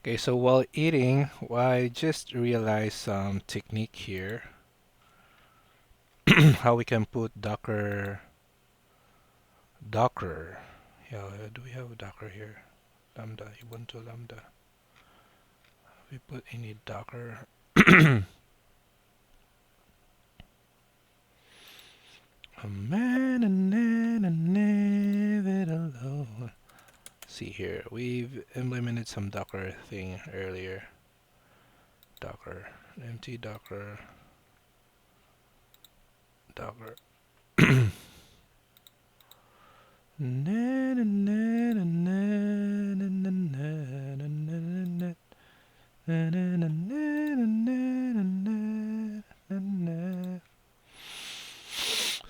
Okay, so while eating, I just realized some technique here. How we can put Docker. Yeah, do we have a Docker here? Lambda, Ubuntu Lambda. We put any Docker. A man and never alone. See here, we've implemented some Docker thing earlier. Docker, empty Docker, Docker.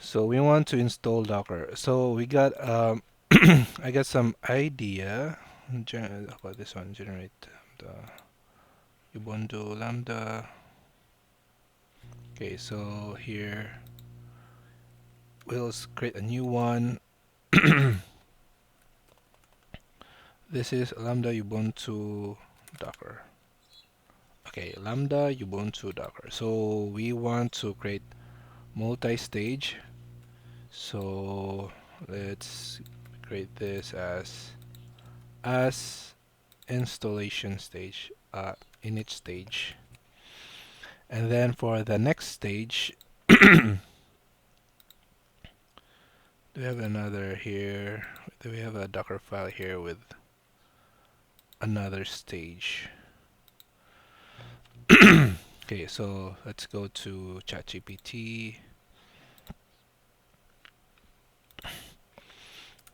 So we want to install Docker. So we got I got some idea. How about this one? Generate the Ubuntu Lambda. Okay, so here we'll create a new one. This is Lambda Ubuntu Docker. Okay, Lambda Ubuntu Docker. So we want to create multi-stage. So let's create this as installation stage, init stage. And then for the next stage, do we have another here? Do we have a Docker file here with another stage? Okay, so let's go to ChatGPT.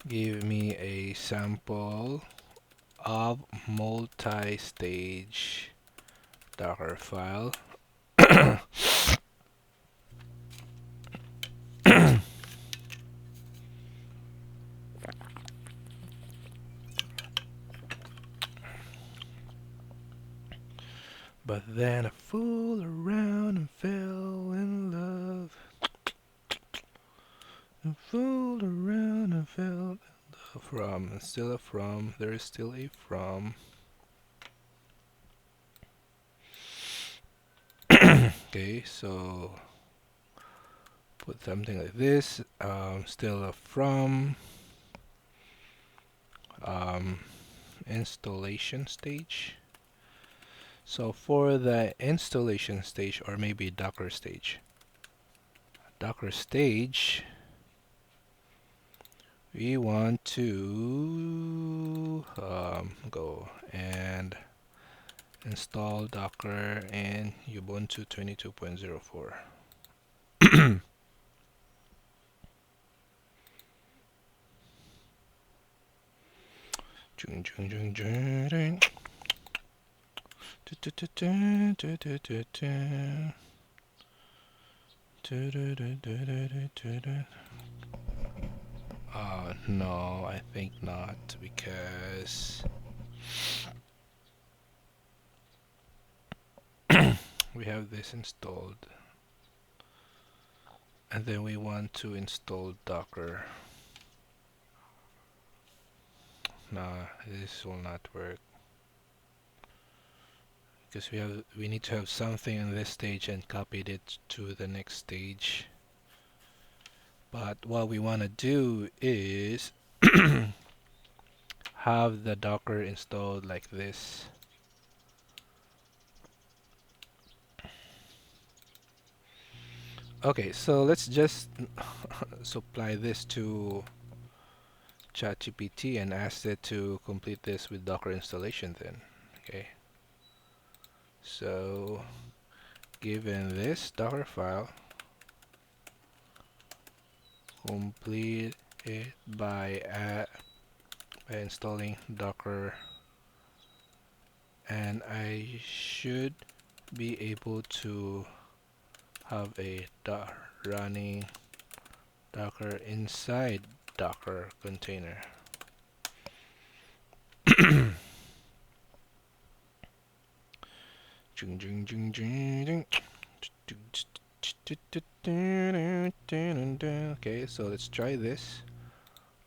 Give me a sample of multi-stage Docker file. But then I fooled around and fell in love. And fooled around and fell in love. From, and still a from, there is still a from. Okay, so put something like this. Still a from. Installation stage. So for the installation stage, or maybe Docker stage, we want to go and install Docker in Ubuntu 22.04. No, I think not, because we have this installed, and then we want to install Docker. Nah, this will not work, because we need to have something in this stage and copied it to the next stage. But what we want to do is have the Docker installed like this. Okay, so let's just supply this to ChatGPT and ask it to complete this with Docker installation then. Okay, so given this Docker file, complete it by installing Docker, and I should be able to have a running Docker inside Docker container. Okay, so let's try this.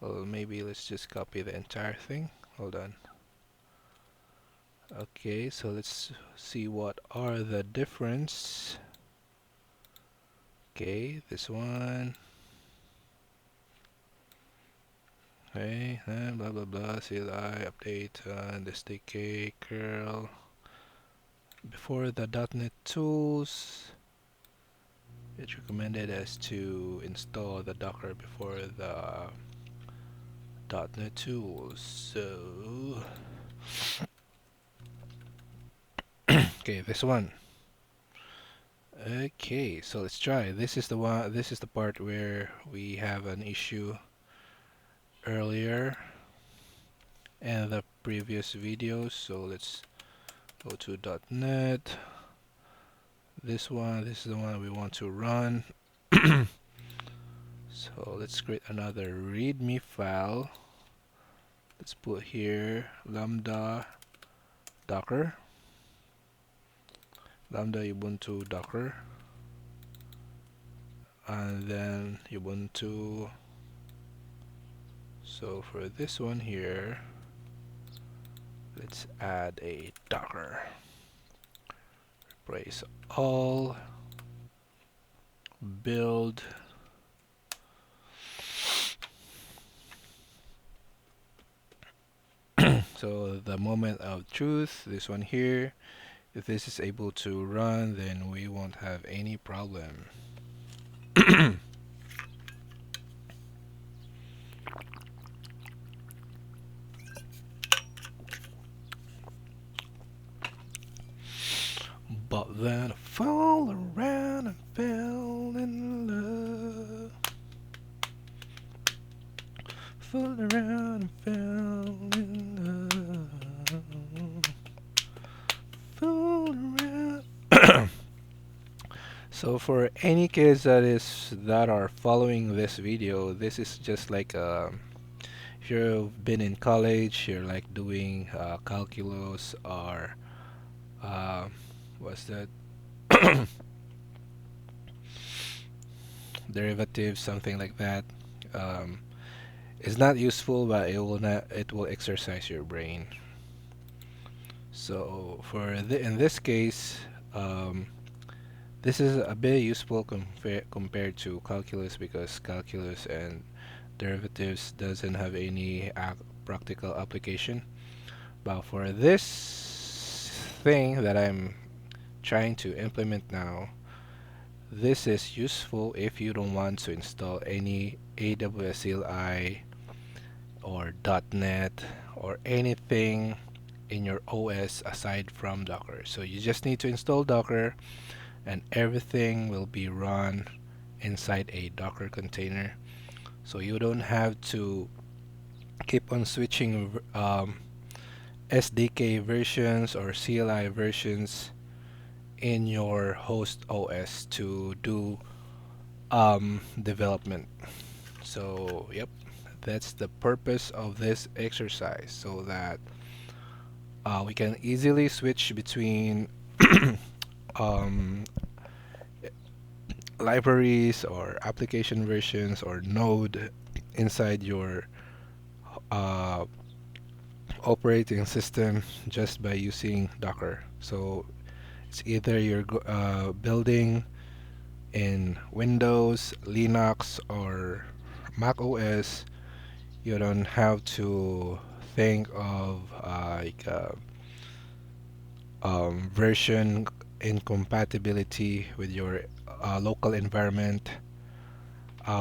Well, maybe let's just copy the entire thing. Hold on. Okay, so let's see what are the difference. Okay, this one. Okay, and blah blah blah. CLI update the SDK curl before the .NET tools. It's recommended as to install the Docker before the .NET tools. So, okay, this one. Okay, so let's try. This is the one. This is the part where we have an issue earlier in the previous videos. So let's go to .NET. This one. This is the one we want to run. So let's create another README file. Let's put here lambda docker, lambda ubuntu docker, and then ubuntu. So for this one here, let's add a docker. Replace all, build. So the moment of truth, this one here, if this is able to run, then we won't have any problem. But then I fall around and fell in love. Fall around and fell in love. Fall around. So for any kids that are following this video, this is just like if you've been in college, you're like doing calculus or uh, what's that? Derivatives, something like that. Um, it's not useful, but it will exercise your brain. So for in this case, this is a bit useful compared to calculus because calculus and derivatives doesn't have any practical application. But for this thing that I'm trying to implement now, this is useful if you don't want to install any AWS CLI or .NET or anything in your OS aside from Docker. So you just need to install Docker and everything will be run inside a Docker container. So you don't have to keep on switching SDK versions or CLI versions in your host OS to do development. So, yep, that's the purpose of this exercise so that we can easily switch between um, libraries or application versions or node inside your uh, operating system just by using Docker. So it's either you're building in Windows, Linux, or Mac OS. You don't have to think of version incompatibility with your local environment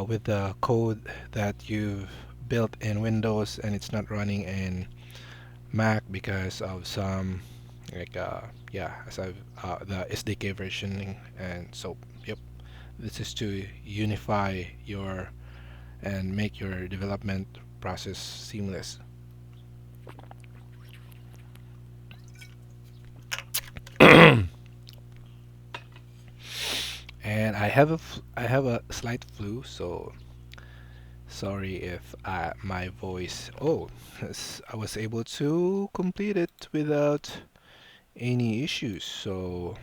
with the code that you've built in Windows and it's not running in Mac because of some yeah, as I've the SDK versioning. And so yep, this is to unify your and make your development process seamless. And I have a slight flu, so sorry if my voice. Oh, yes, I was able to complete it without any issues. So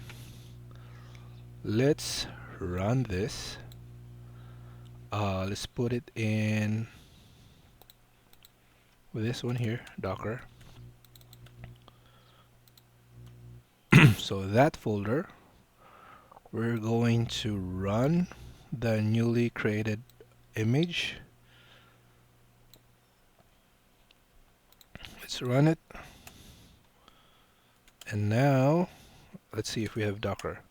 let's run this. Let's put it in with this one here, Docker. So that folder, we're going to run the newly created image. Let's run it. And now, let's see if we have Docker.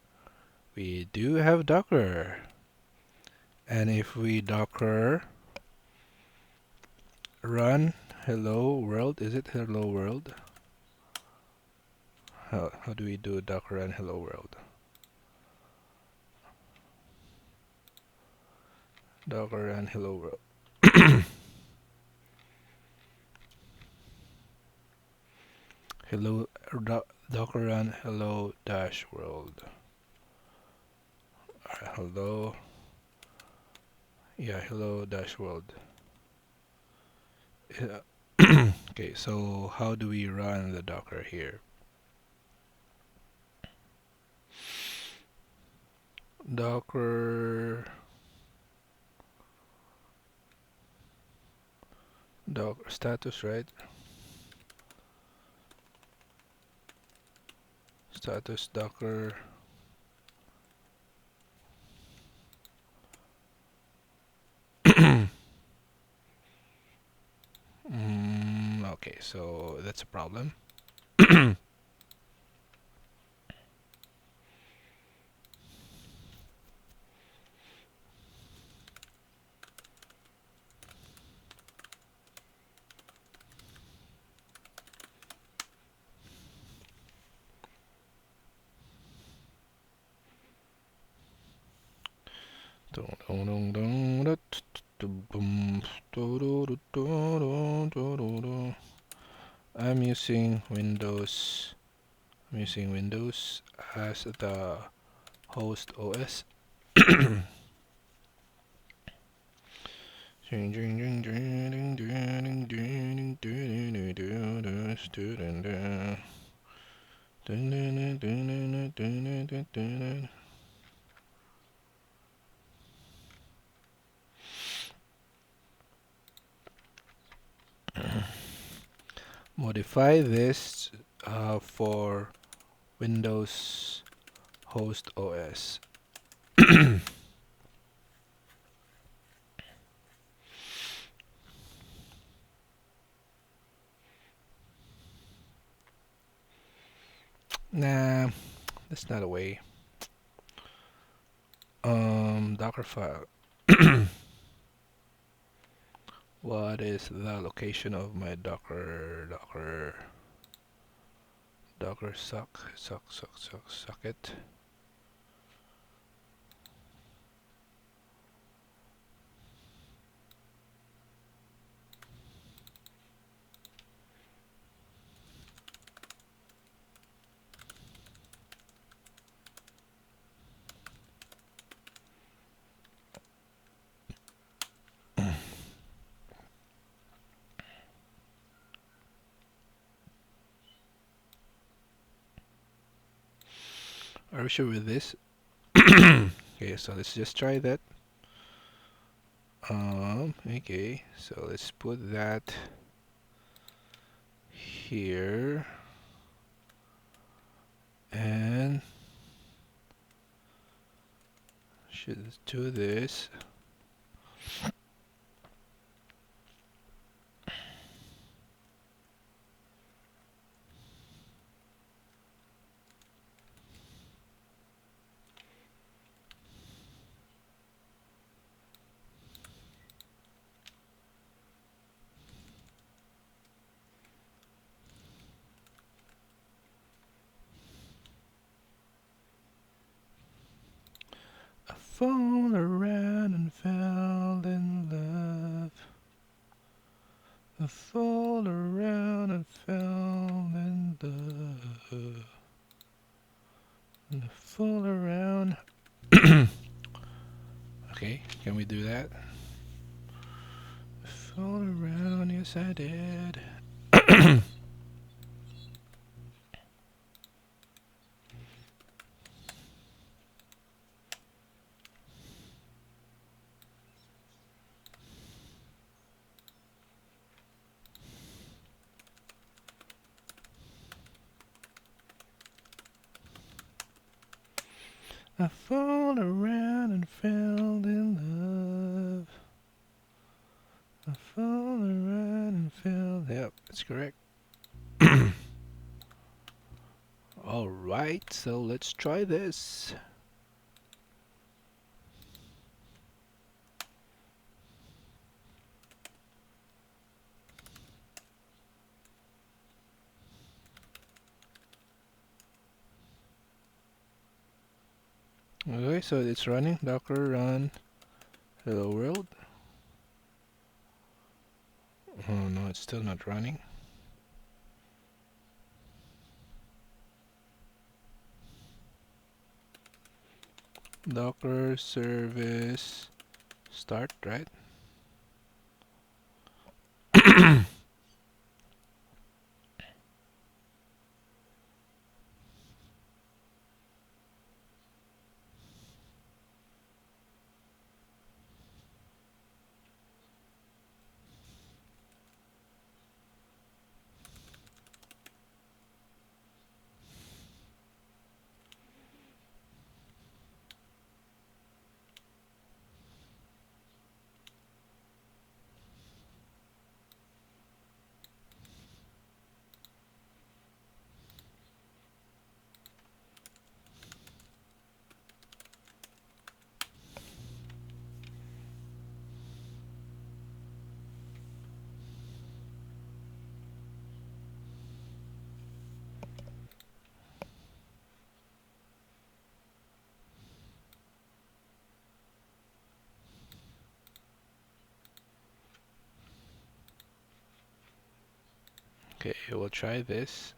We do have Docker. And if we Docker run hello world, is it hello world? How do we do Docker run hello world? Docker run hello world. Hello, Docker run hello dash world. Hello, yeah, hello dash world. Okay, so how do we run the Docker here? Docker status, right? Status Docker. Okay, so that's a problem. I'm using Windows. I'm using Windows as the host OS. Modify this for Windows host OS. Nah, that's not a way. Docker file. What is the location of my Docker socket? Are we sure with this? Okay, so let's just try that. Okay, so let's put that here and should do this. I fall around and fell in love. I fall around and fell in love. And I fall around. Okay, can we do that? I fall around, yes I did. I fall around and fell in love. I fall around and fell. Yep, that's correct. Alright, so let's try this. Okay, so it's running. Docker run. Hello world. Oh no, it's still not running. Docker service start, right? Okay, we'll try this.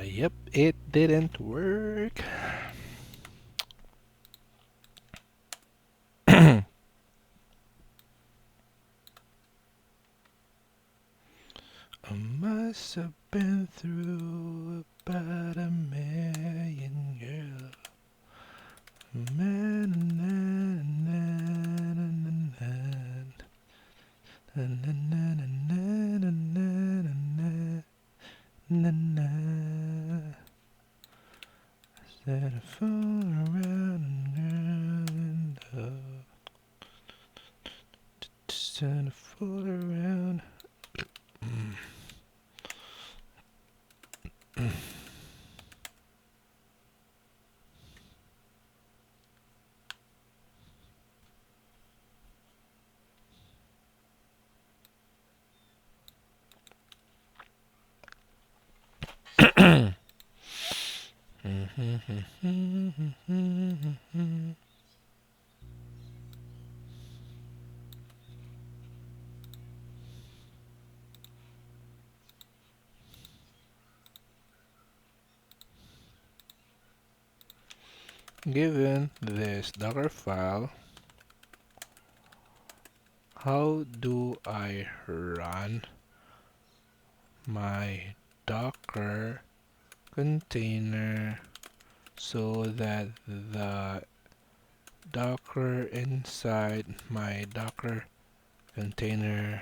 Yep, it didn't work. I must have been through about a million girls. Said I fall around and said I fall around. Given this Docker file, how do I run my Docker container so that the Docker inside my Docker container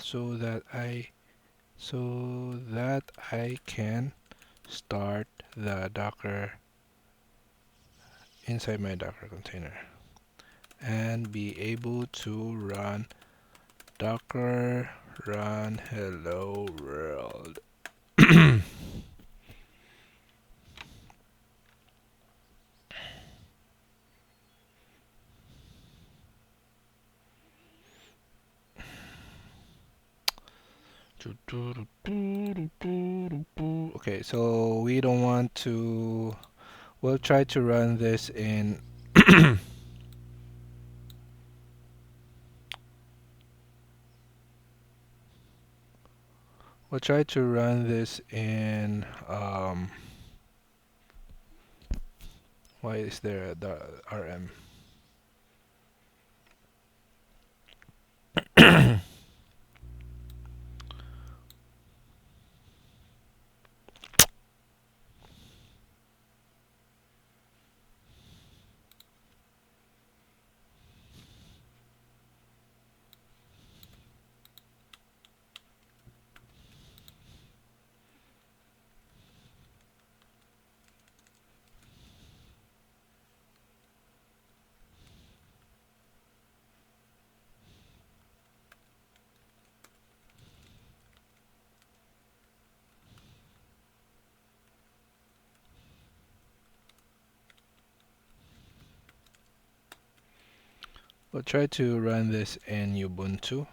so that I can start the Docker inside my Docker container and be able to run Docker run hello world. Okay, so we don't want to. We'll try to run this in. We'll try to run this in. Why is there the RM? We'll try to run this in Ubuntu.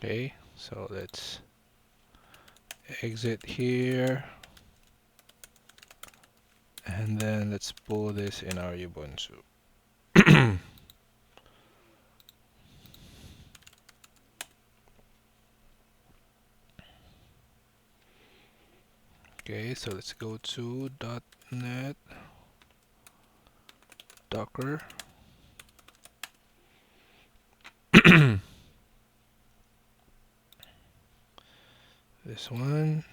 Okay, so let's exit here and then let's pull this in our Ubuntu. Okay, so let's go to .NET Docker. This one.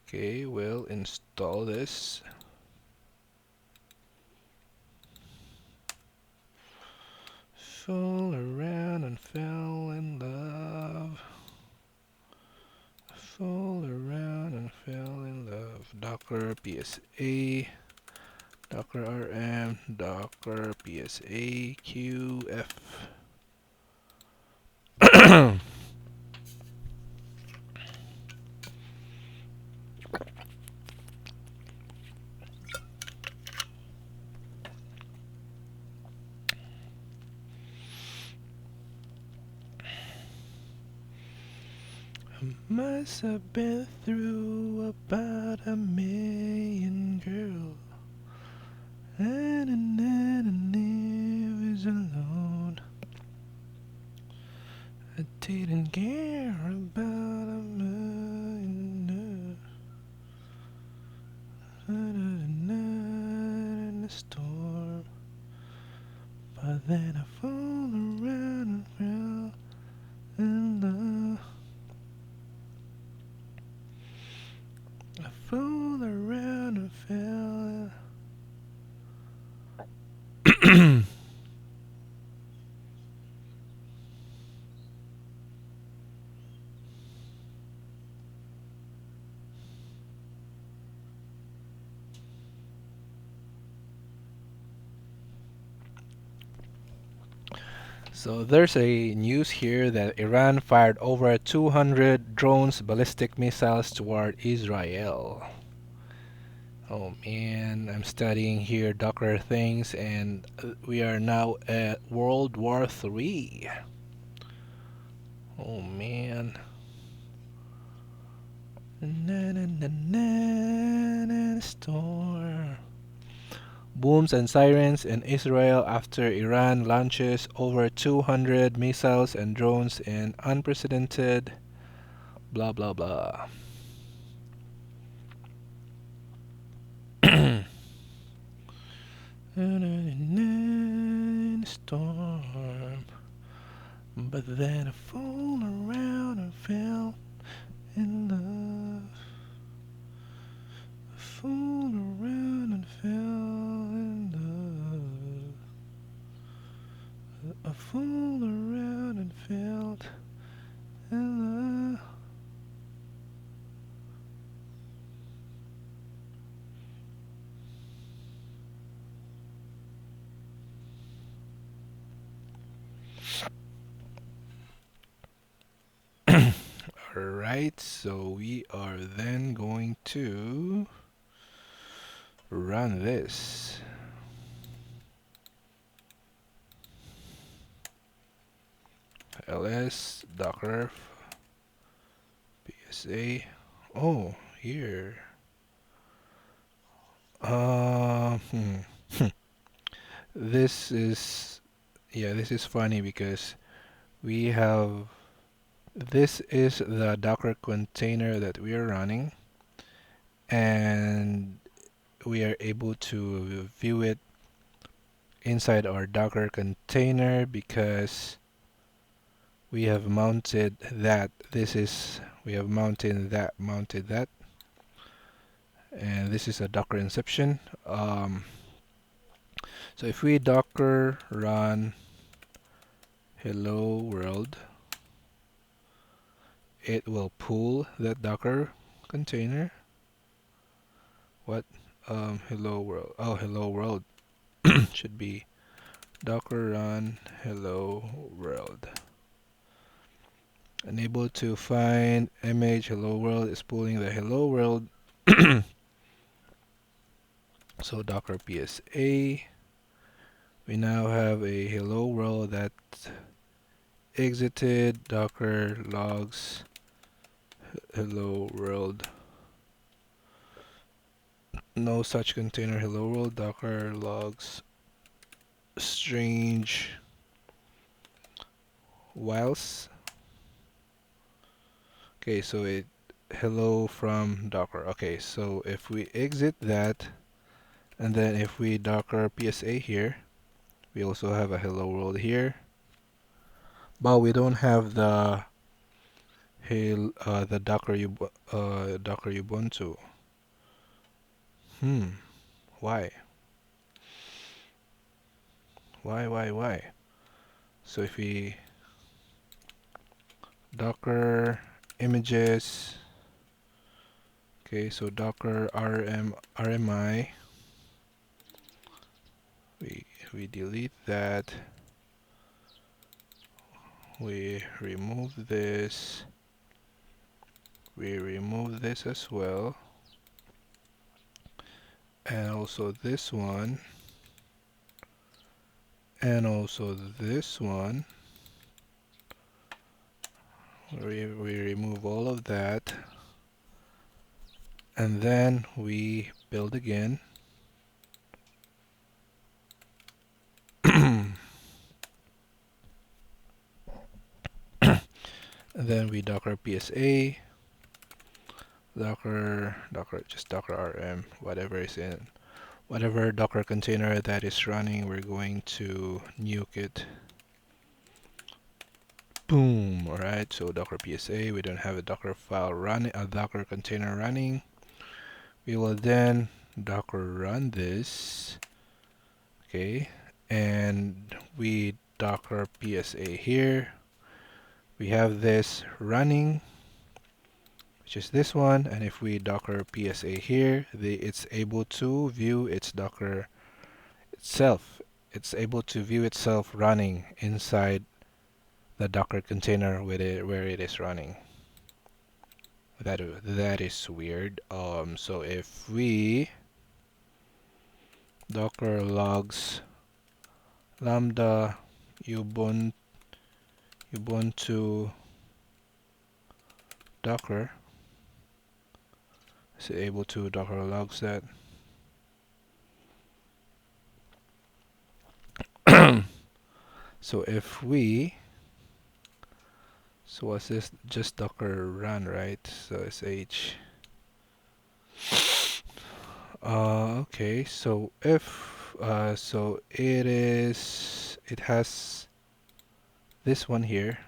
Okay, we'll install this. Fool around and fell in love. Fool around and fell in love. Docker PSA. Docker RM. Docker PSA QF. Must have been through about 1,000,000 girls, and I never was alone. I didn't care about 1,000,000. Another night in the storm, but then I fall around and fell in love. I fooled around and fell. So there's a news here that Iran fired over 200 drones, ballistic missiles toward Israel. Oh man, I'm studying here Docker things, and we are now at World War III. Oh man. Na na na na na storm. Booms and sirens in Israel after Iran launches over 200 missiles and drones in unprecedented blah blah blah. Storm, but then I fooled around and fell in love. Fooled around and fell in love. I fooled around and fell in love. Alright, so we are then going to run this. ls docker psa. Oh, here. Uh, hmm. This is, yeah, this is funny because we have, this is the Docker container that we are running, and we are able to view it inside our Docker container because we have mounted that. We have mounted that, and this is a Docker inception. So if we Docker run hello world, it will pull that Docker container. What? Hello world. Oh, hello world should be Docker run hello world. Unable to find image hello world is pulling the hello world. So Docker PSA. We now have a hello world that exited Docker logs hello world. No such container hello world Docker logs strange whilst. Okay, so it hello from Docker. Okay, so if we exit that, and then if we Docker PSA here, we also have a hello world here, but we don't have the Docker Ubuntu. Hmm, why? Why? So if we Docker images, okay, so Docker RMI, we delete that, we remove this, we remove this as well, and also this one, and also this one. We remove all of that, and then we build again. And then we Docker PSA, just Docker RM, whatever is in, whatever Docker container that is running, we're going to nuke it. Boom. All right. So Docker PSA, we don't have a Docker file running, a Docker container running. We will then Docker run this. Okay. And we Docker PSA here. We have this running, which is this one. And if we Docker PSA here, it's able to view its Docker itself. It's able to view itself running inside the Docker container where it is running. That is weird. So if we Docker logs lambda ubuntu docker is able to Docker logs that. So if we, so what's this? Just docker run, right? So sh. Okay. So if so it has this one here,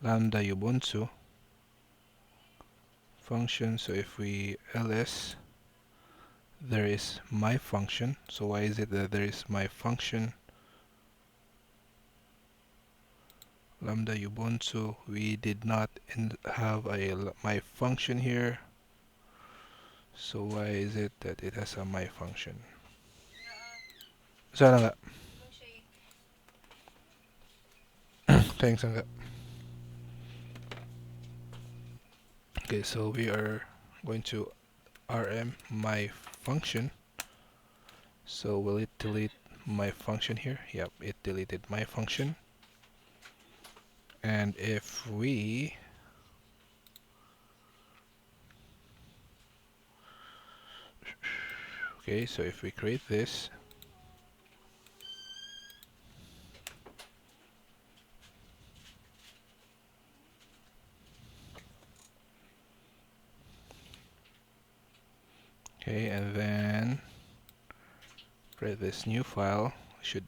lambda ubuntu function. So if we ls, there is my function. So why is it that there is my function? Lambda ubuntu, we did not have my function here. So why is it that it has a my function? Sana nga. Thanks nga. Okay, so we are going to rm my function. So will it delete my function here? Yep, it deleted my function. And if we okay, so if we create this, okay, and then create this new file, it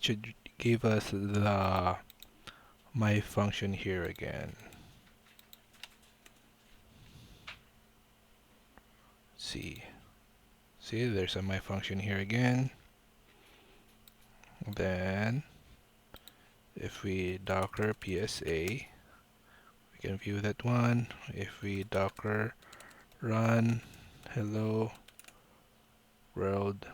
should give us the my function here again. See, there's a my function here again. Then if we docker psa, we can view that one. If we docker run hello world,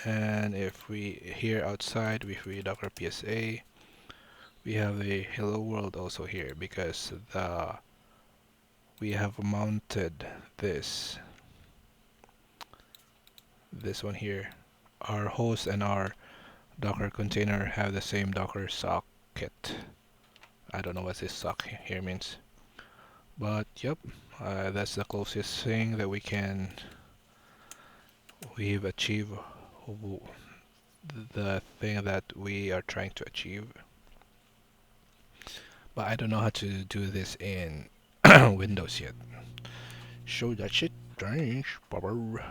and if we here outside, if we docker psa, we have a hello world also here because we have mounted this one here. Our host and our Docker container have the same Docker socket. I don't know what this sock here means, but yep, that's the closest thing that we've achieved the thing that we are trying to achieve. But I don't know how to do this in Windows yet. So that's it. Thanks. Bye.